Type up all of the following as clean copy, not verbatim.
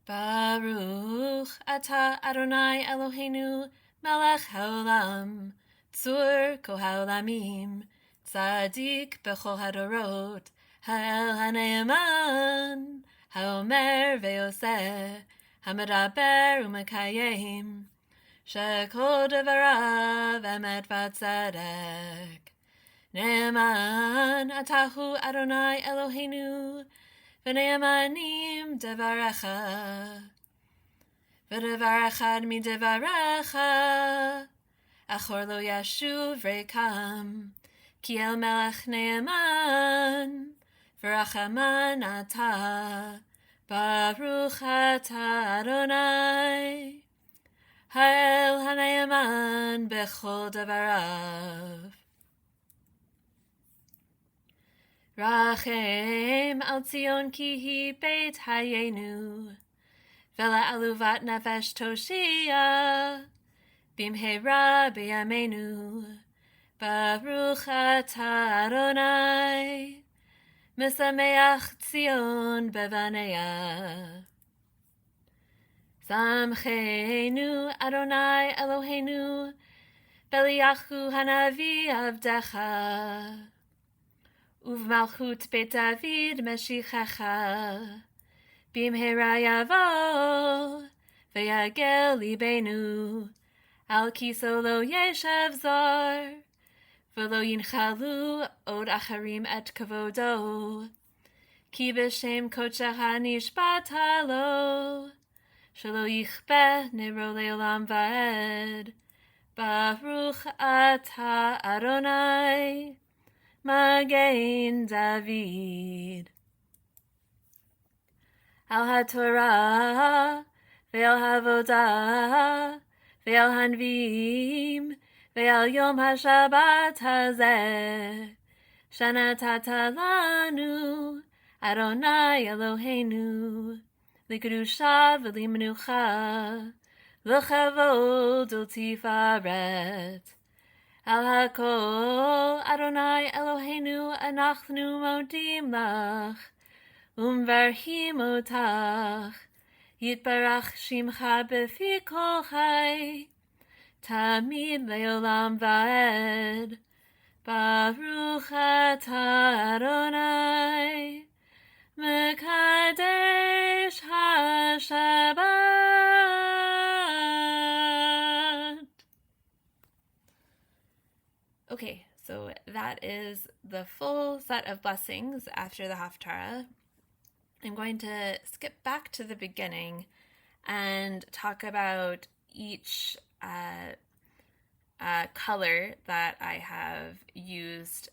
Baruch Ata Adonai Eloheinu Melech Haolam Tzur Kol Haolamim Tzadik Bechol Hadorot Ha'el HaNe'eman Ha'omer Ve'oseh Ha'medaber U'mekayim Shekol Devarav Emet V'Tzedek Ne'eman Atahu Adonai Eloheinu V'ne'emanim devarecha, v'devar echad midevarecha, achor lo yashuv rekam, ki el melech ne'eman, v'rachaman ata, baruch ata Adonai, ha'el ha'ne'eman bechol devarav. Rachem al Tzion ki hi beit hayenu, vela aluvat nefesh toshia, bimheira b'yameinu, baruch ata Adonai, mesameach Tzion bevaneya. Samchenu Adonai Eloheinu, beliachu hanavi avdecha, Uvmalchut Beit David Meshichecha, Bimheira Yavo, V'yagel libenu, Al kiso lo yeshev zar, V'lo yinchalu od acharim et kavodo, Ki b'shem kodshecha nishbata lo, Shelo yichbeh nero leolam va'ed, Baruch ata Adonai, Magen David. Al HaTorah, Ve'al Havodah, Ve'al Hanvim, Ve'al Yom HaShabbat Hazeh, Shanatata lanu, Adonai Eloheinu, L'kedusha v'limenucha, L'chavod u'tifaret. Al hakol Adonai Eloheinu anachnu modim lach, umvarchim otach, yitbarach shimcha befi kol chai, tamid leolam va'ed, baruch ata Adonai, mekadesh haShabbat. Okay, so that is the full set of blessings after the Haftarah. I'm going to skip back to the beginning and talk about each color that I have used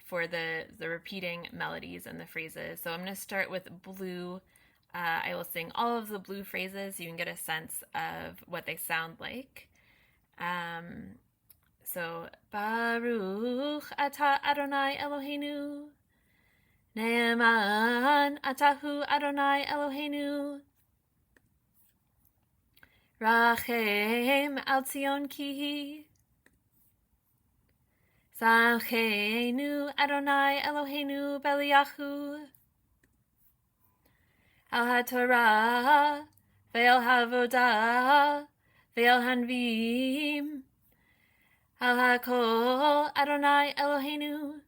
for the repeating melodies and the phrases. So I'm going to start with blue. I will sing all of the blue phrases so you can get a sense of what they sound like. So, Baruch ata Adonai Eloheinu, Ne'eman atahu Adonai Eloheinu, Rachem al Tzion ki hi, Samchenu Adonai Eloheinu beliachu, Al HaTorah, Ve'al Havodah, Ve'al Hanvim, Al hakol Adonai Eloheinu.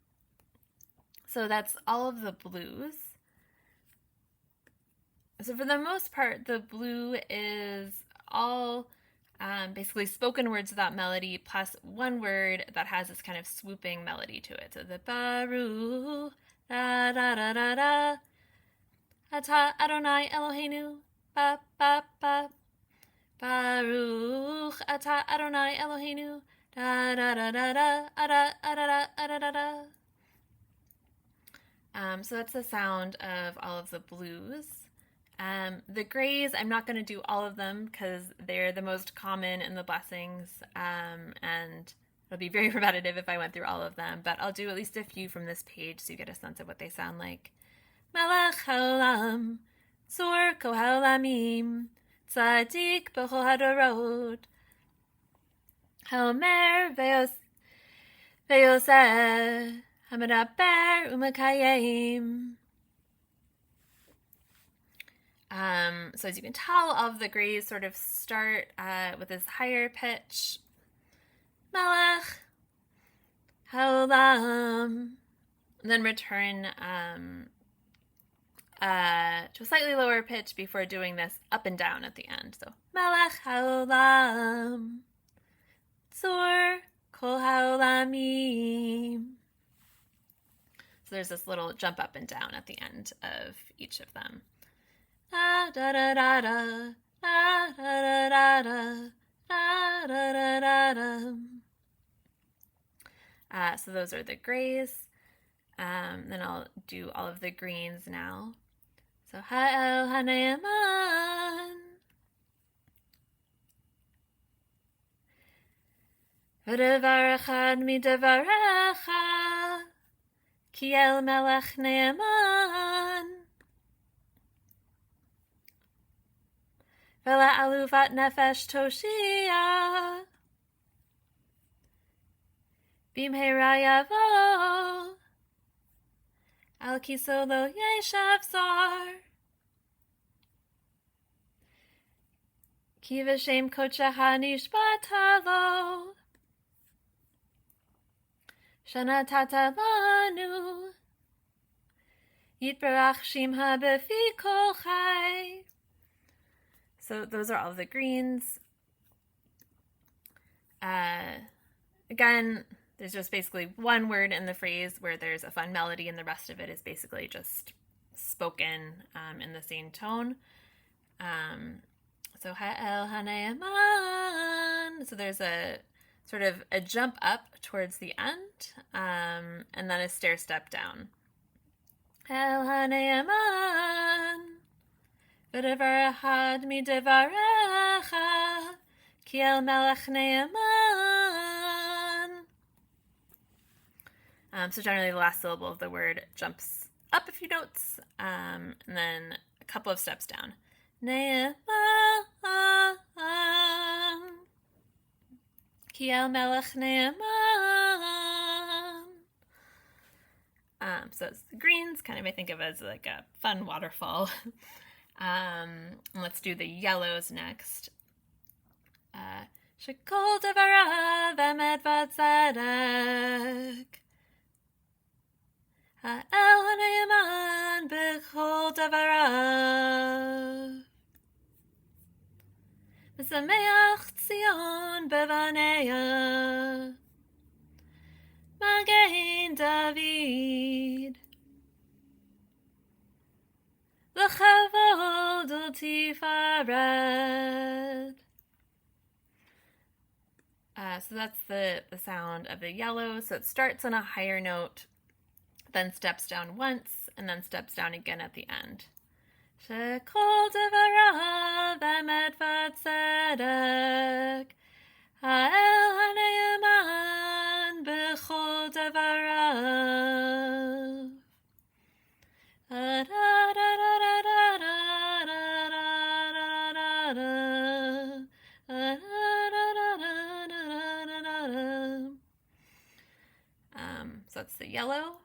So that's all of the blues. So for the most part, the blue is all basically spoken words of that melody plus one word that has this kind of swooping melody to it. So the Baruch, da da da da da, Ata Adonai Eloheinu, ba ba ba, Baruch Ata Adonai Eloheinu, da da da da da, da da da da da da. So that's the sound of all of the blues. The grays, I'm not going to do all of them because they're the most common in the blessings, and it'll be very repetitive if I went through all of them, but I'll do at least a few from this page so you get a sense of what they sound like. Melech haolam, tzur kol haolamim, tzadik b'chol hadorot, haomer ve'oseh, hamedaber u'mekayim. So as you can tell, all of the grays sort of start with this higher pitch. Melech haolam. And then return to a slightly lower pitch before doing this up and down at the end. So Melech haolam. Tzur kol haolamim. So there's this little jump up and down at the end of each of them. Da da da da da da da da da da da da da. So those are the grays. Then I'll do all of the greens now. So ha'el ha'ne'eman. V'devar echad midavarecha. Ki el melech ne'eman. V'la aluvat nefesh toshia. Bimheira yavo. Al kiso lo yeshav zar. Ki v'shem kodshecha nishbata lo. Shana tata lanu. Yitbarach shimha befi kol chai. So those are all the greens. Again, there's just basically one word in the phrase where there's a fun melody, and the rest of it is basically just spoken in the same tone. So ha'el ha'ne'eman. So there's a sort of a jump up towards the end, and then a stair step down. Ha'el ha'ne'eman. V'devar echad midevarecha. Ki el melech ne'eman. So generally the last syllable of the word jumps up a few notes, and then a couple of steps down. Ne'eman. Ki el melech ne'eman. So it's the greens, kind of I think of as like a fun waterfall. Let's do the yellows next. Shekol devarav emet v'tzedek. Ha'el ha'ne'eman b'chol devarav. V'sameach tzion b'vaneya. Magen David. L'chavod u'tifaret. So that's the sound of the yellow. So it starts on a higher note, then steps down once, and then steps down again at the end. Shekol devarav emet v'tzedek. Ha'el ha'ne'eman b'chol devarav. So that's the yellow.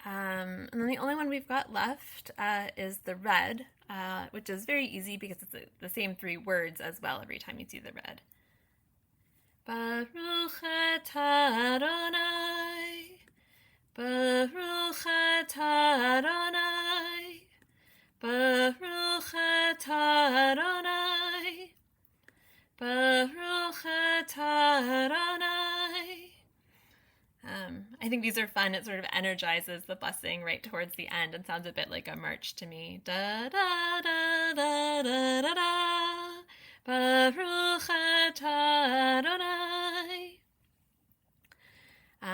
And then the only one we've got left is the red, which is very easy because it's the same three words as well every time you see the red. Baruch atah Adonai, Baruch atah Adonai, Baruch atah Adonai, Baruch atah Adonai. I think these are fun. It sort of energizes the blessing right towards the end and sounds a bit like a march to me. Da da da da da da da. Baruch atah Adonai.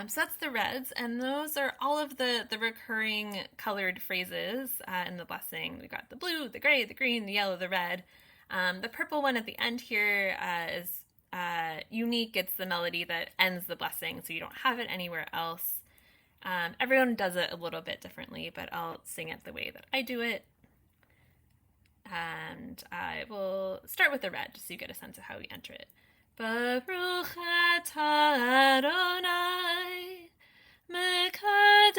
So that's the reds, and those are all of the recurring colored phrases in the blessing. We've got the blue, the gray, the green, the yellow, the red. The purple one at the end here is unique. It's the melody that ends the blessing, so you don't have it anywhere else. Everyone does it a little bit differently, but I'll sing it the way that I do it. And I will start with the red, just so you get a sense of how we enter it. Baruch atah Adonai, Mekadesh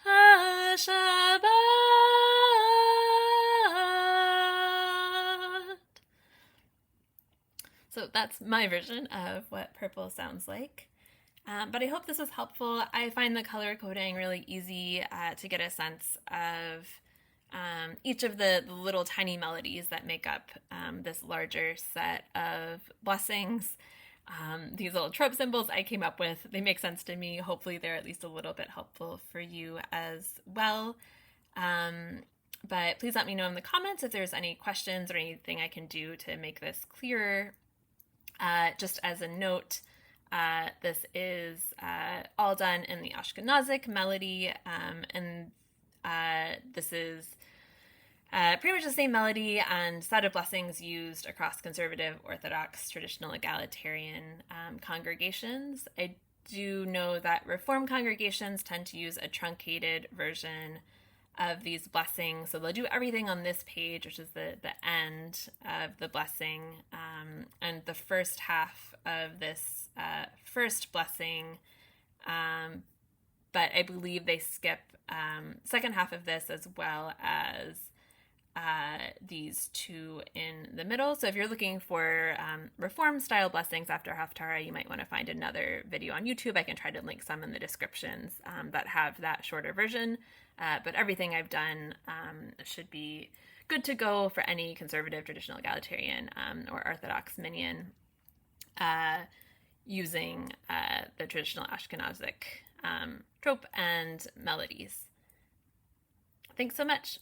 HaShabbat. that's my version of what purple sounds like. But I hope this was helpful. I find the color coding really easy to get a sense of each of the little tiny melodies that make up this larger set of blessings. These little trope symbols I came up with, they make sense to me. Hopefully they're at least a little bit helpful for you as well. But please let me know in the comments if there's any questions or anything I can do to make this clearer. Just as a note, this is all done in the Ashkenazic melody, and this is pretty much the same melody and set of blessings used across conservative, Orthodox, traditional, egalitarian congregations. I do know that Reform congregations tend to use a truncated version of these blessings. So they'll do everything on this page, which is the end of the blessing, and the first half of this first blessing, but I believe they skip second half of this as well as these two in the middle. So if you're looking for Reform style blessings after Haftarah, you might want to find another video on YouTube. I can try to link some in the descriptions that have that shorter version. But everything I've done should be good to go for any conservative, traditional, egalitarian, or Orthodox minyan using the traditional Ashkenazic trope and melodies. Thanks so much.